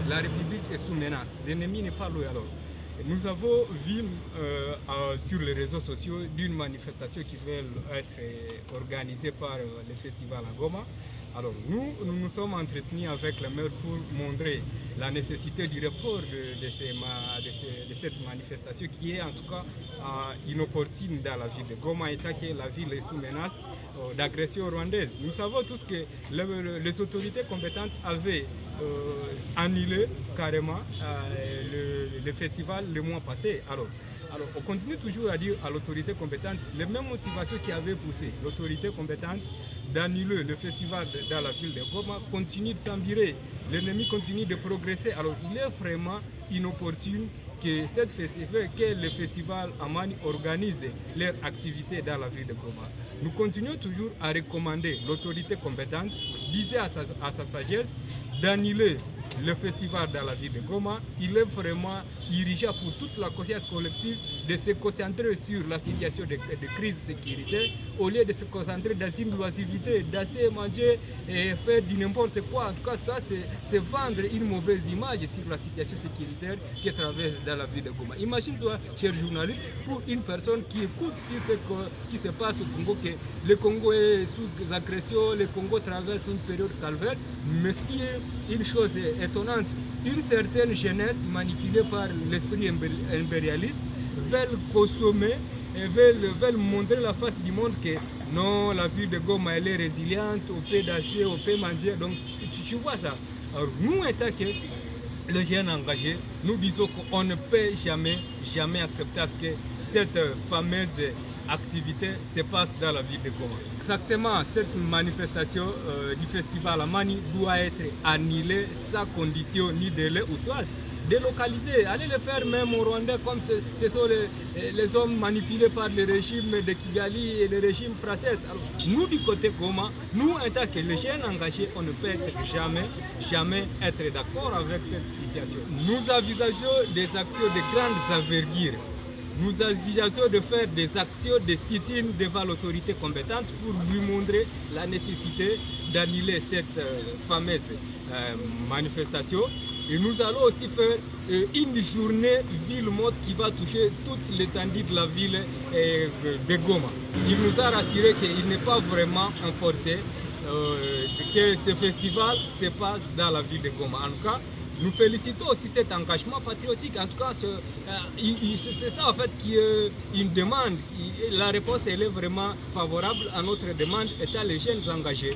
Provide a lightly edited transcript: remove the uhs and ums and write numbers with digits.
la République est sous menace. L'ennemi n'est pas loin alors. Nous avons vu sur les réseaux sociaux d'une manifestation qui va être organisée par le festival à Goma. Alors nous sommes entretenus avec le maire pour montrer la nécessité du report de cette manifestation qui est en tout cas inopportune dans la ville de Goma, étant que la ville est sous menace d'agression rwandaise. Nous savons tous que les autorités compétentes avaient annulé carrément le festival le mois passé. Alors, on continue toujours à dire à l'autorité compétente les mêmes motivations qui avaient poussé l'autorité compétente d'annuler le festival dans la ville de Goma continue de s'embirer. L'ennemi continue de progresser. Alors, il est vraiment inopportun que le festival Amani organise leurs activités dans la ville de Goma. Nous continuons toujours à recommander l'autorité compétente, disait à sa sagesse, d'annuler le festival dans la ville de Goma. Il est vraiment dirigeant pour toute la conscience collective de se concentrer sur la situation de crise sécuritaire au lieu de se concentrer dans une loisivité, d'essayer manger et faire du n'importe quoi. En tout cas, ça, c'est vendre une mauvaise image sur la situation sécuritaire qui traverse dans la ville de Goma. Imagine-toi, cher journaliste, pour une personne qui écoute sur ce qui se passe au Congo, que le Congo est sous agression, le Congo traverse une période calvaire, mais ce qui est une chose étonnante, une certaine jeunesse manipulée par l'esprit impérialiste veulent consommer et veulent montrer la face du monde que non, la ville de Goma elle est résiliente, on peut danser, on peut manger. Donc tu vois ça. Alors nous, étant que les jeunes engagés, nous disons qu'on ne peut jamais accepter que cette fameuse activité se passe dans la ville de Goma. Exactement, cette manifestation du festival Amani doit être annulée sans condition ni délai ou soit délocalisée. Allez le faire même au Rwanda comme ce sont les hommes manipulés par le régime de Kigali et le régime français. Alors, nous du côté Goma, nous en tant que les jeunes engagés, on ne peut jamais être d'accord avec cette situation. Nous envisageons des actions de grande envergure. Nous envisageons de faire des actions de sit-in devant l'autorité compétente pour lui montrer la nécessité d'annuler cette fameuse manifestation. Et nous allons aussi faire une journée ville morte qui va toucher toute l'étendue de la ville de Goma. Il nous a rassuré qu'il n'est pas vraiment importé que ce festival se passe dans la ville de Goma. En tout cas, nous félicitons aussi cet engagement patriotique. En tout cas, c'est ça en fait qui est une demande. La réponse elle est vraiment favorable à notre demande étant les jeunes engagés.